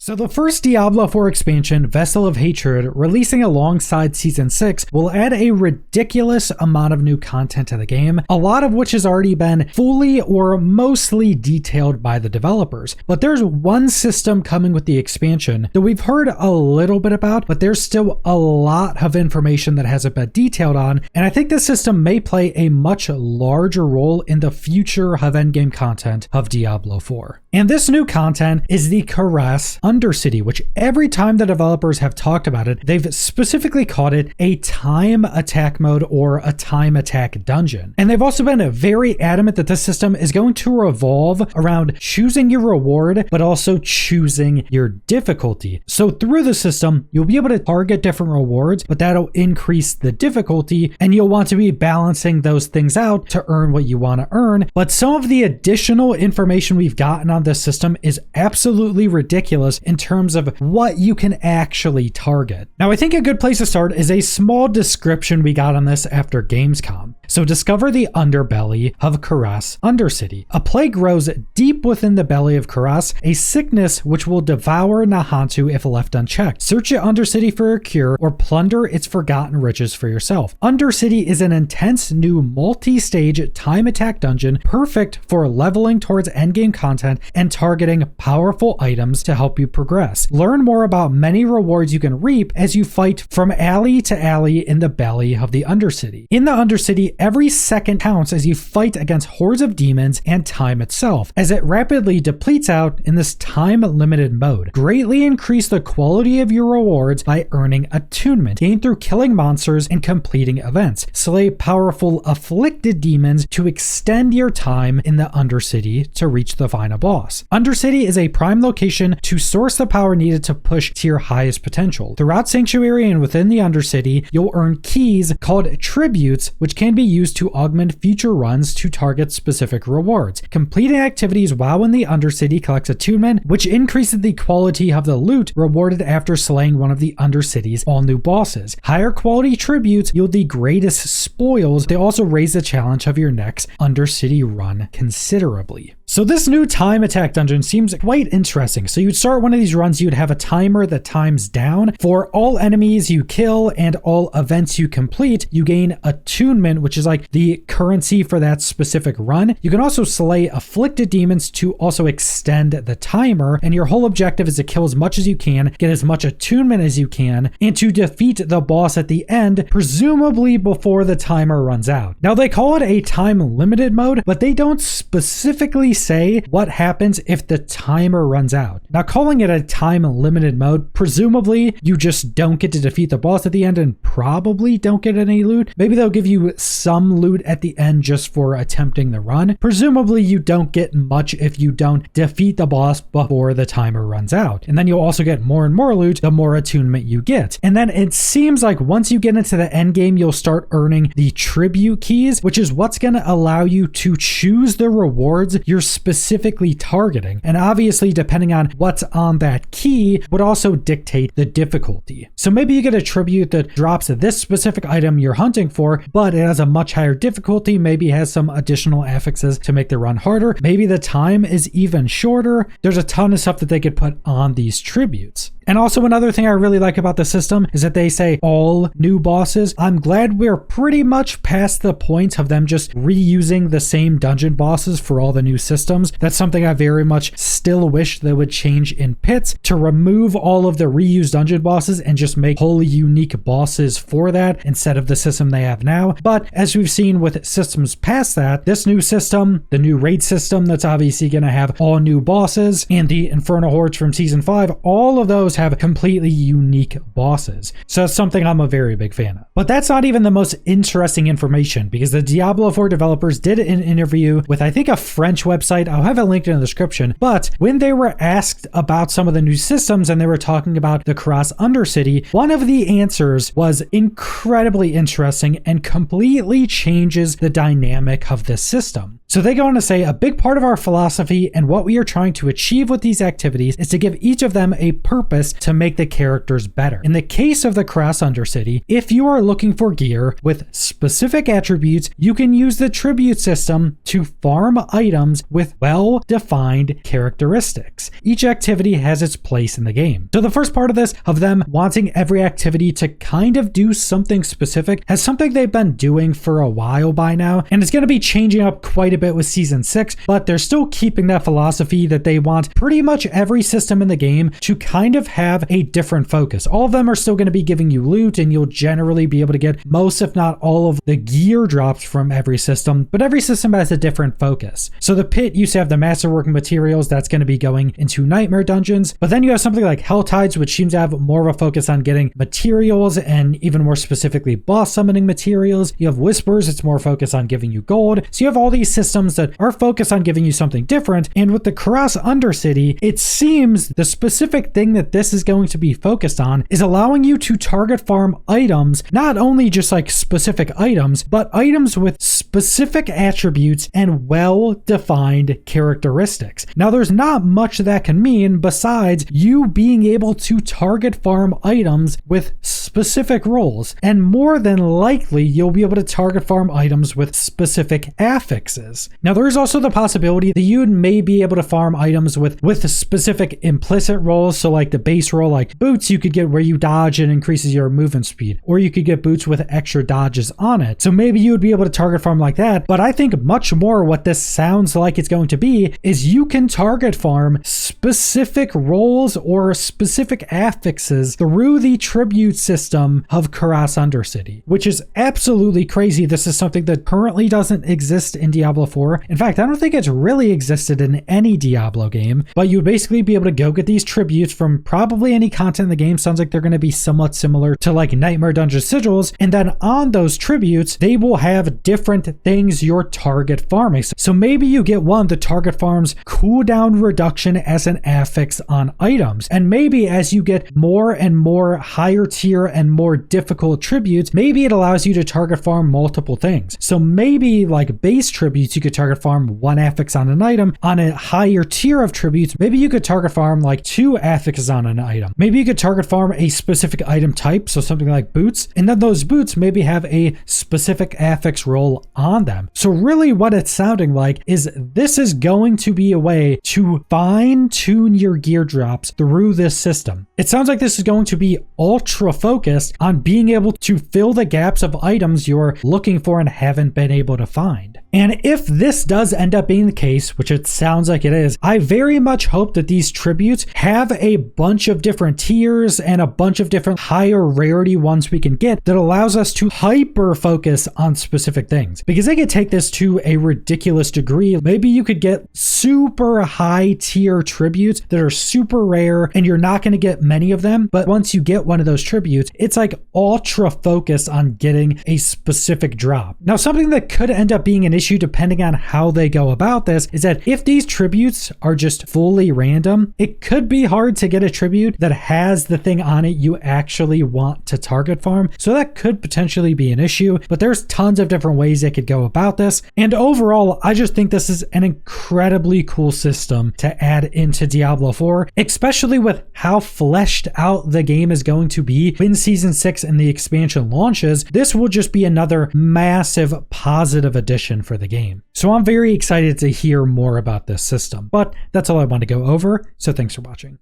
So the first Diablo 4 expansion, Vessel of Hatred, releasing alongside Season 6, will add a ridiculous amount of new content to the game, a lot of which has already been fully or mostly detailed by the developers. But there's one system coming with the expansion that we've heard a little bit about, but there's still a lot of information that hasn't been detailed on, and I think this system may play a much larger role in the future of endgame content of Diablo 4. And this new content is the Kurast Undercity, which every time the developers have talked about it, they've specifically called it a time attack mode or a time attack dungeon. And they've also been very adamant that this system is going to revolve around choosing your reward, but also choosing your difficulty. So through the system, you'll be able to target different rewards, but that'll increase the difficulty, and you'll want to be balancing those things out to earn what you want to earn. But some of the additional information we've gotten on this system is absolutely ridiculous in terms of what you can actually target. Now, I think a good place to start is a small description we got on this after Gamescom. So discover the underbelly of Kurast Undercity. A plague grows deep within the belly of Kurast, a sickness which will devour Nahantu if left unchecked. Search the Undercity for a cure or plunder its forgotten riches for yourself. Undercity is an intense new multi-stage time attack dungeon perfect for leveling towards endgame content and targeting powerful items to help you progress. Learn more about many rewards you can reap as you fight from alley to alley in the belly of the Undercity. In the Undercity, every second counts as you fight against hordes of demons and time itself, as it rapidly depletes out in this time-limited mode. Greatly increase the quality of your rewards by earning attunement, gained through killing monsters and completing events. Slay powerful afflicted demons to extend your time in the Undercity to reach the final boss. Undercity is a prime location to source the power needed to push to your highest potential. Throughout Sanctuary and within the Undercity, you'll earn keys called tributes, which can be used to augment future runs to target specific rewards. Completing activities while in the Undercity collects attunement, which increases the quality of the loot rewarded after slaying one of the Undercity's all new bosses. Higher quality tributes yield the greatest spoils. They also raise the challenge of your next Undercity run considerably. So this new time attack dungeon seems quite interesting. So you'd start one of these runs, you'd have a timer that times down. For all enemies you kill and all events you complete, you gain attunement, which is like the currency for that specific run. You can also slay afflicted demons to also extend the timer, and your whole objective is to kill as much as you can, get as much attunement as you can, and to defeat the boss at the end, presumably before the timer runs out. Now they call it a time limited mode, but they don't specifically say what happens if the timer runs out. Now, calling it a time limited mode, presumably you just don't get to defeat the boss at the end and probably don't get any loot. Maybe they'll give you some loot at the end just for attempting the run. Presumably you don't get much if you don't defeat the boss before the timer runs out. And then you'll also get more and more loot the more attunement you get. And then it seems like once you get into the end game, you'll start earning the tribute keys, which is what's going to allow you to choose the rewards you're specifically targeting. And obviously, depending on what's on that key would also dictate the difficulty. So maybe you get a tribute that drops this specific item you're hunting for, but it has a much higher difficulty, maybe has some additional affixes to make the run harder. Maybe the time is even shorter. There's a ton of stuff that they could put on these tributes. And also another thing I really like about the system is that they say all new bosses. I'm glad we're pretty much past the point of them just reusing the same dungeon bosses for all the new systems. That's something I very much still wish they would change in Pits, to remove all of the reused dungeon bosses and just make wholly unique bosses for that instead of the system they have now. But as we've seen with systems past that, this new system, the new raid system that's obviously going to have all new bosses, and the Infernal Hordes from Season 5, all of those have completely unique bosses. So that's something I'm a very big fan of. But that's not even the most interesting information, because the Diablo 4 developers did an interview with, I think, a French website. I'll have it linked in the description. But when they were asked about some of the new systems and they were talking about the Kurast Undercity, one of the answers was incredibly interesting and completely changes the dynamic of this system. So they go on to say, a big part of our philosophy and what we are trying to achieve with these activities is to give each of them a purpose this to make the characters better. In the case of the Kurast Undercity, if you are looking for gear with specific attributes, you can use the tribute system to farm items with well-defined characteristics. Each activity has its place in the game. So the first part of this, of them wanting every activity to kind of do something specific, has something they've been doing for a while by now, and it's going to be changing up quite a bit with season 6, but they're still keeping that philosophy that they want pretty much every system in the game to kind of have a different focus. All of them are still going to be giving you loot, and you'll generally be able to get most, if not all, of the gear drops from every system, but every system has a different focus. So the pit used to have the masterwork materials, that's going to be going into nightmare dungeons, but then you have something like Hell Tides, which seems to have more of a focus on getting materials and even more specifically boss summoning materials. You have Whispers, it's more focused on giving you gold. So you have all these systems that are focused on giving you something different, and with the Kurast Undercity, it seems the specific thing that this is going to be focused on is allowing you to target farm items, not only just like specific items, but items with specific attributes and well-defined characteristics. Now, there's not much that can mean besides you being able to target farm items with specific roles, and more than likely you'll be able to target farm items with specific affixes. Now, there is also the possibility that you may be able to farm items with specific implicit roles. So like the base role, like boots, you could get where you dodge and increases your movement speed, or you could get boots with extra dodges on it. So maybe you would be able to target farm like that. But I think much more what this sounds like it's going to be is you can target farm specific roles or specific affixes through the tribute system of Kurast Undercity, which is absolutely crazy. This is something that currently doesn't exist in Diablo 4. In fact, I don't think it's really existed in any Diablo game, but you would basically be able to go get these tributes from probably any content in the game. Sounds like they're going to be somewhat similar to like Nightmare Dungeon sigils, and then on those tributes, they will have different things you're target farming. So maybe you get one that target farms cooldown reduction as an affix on items, and maybe as you get more and more higher tier and more difficult tributes, maybe it allows you to target farm multiple things. So maybe like base tributes, you could target farm one affix on an item. On a higher tier of tributes, maybe you could target farm like 2 affixes on an item. Maybe you could target farm a specific item type, so something like boots, and then those boots maybe have a specific affix role on them. So really what it's sounding like is this is going to be a way to fine tune your gear drops through this system. It sounds like this is going to be ultra focused on being able to fill the gaps of items you're looking for and haven't been able to find. And if this does end up being the case, which it sounds like it is, I very much hope that these tributes have a bunch of different tiers and a bunch of different higher rarity ones we can get that allows us to hyper focus on specific things. Because they could take this to a ridiculous degree. Maybe you could get super high tier tributes that are super rare and you're not going to get many of them. But once you get one of those tributes, it's like ultra focused on getting a specific drop. Now, something that could end up being an issue depending on how they go about this is that if these tributes are just fully random, it could be hard to get a tribute that has the thing on it you actually want to target farm. So that could potentially be an issue, but there's tons of different ways they could go about this. And overall, I just think this is an incredibly cool system to add into Diablo 4, especially with how fleshed out the game is going to be when season 6 and the expansion launches. This will just be another massive positive addition for the game. So I'm very excited to hear more about this system, but that's all I want to go over. So thanks for watching.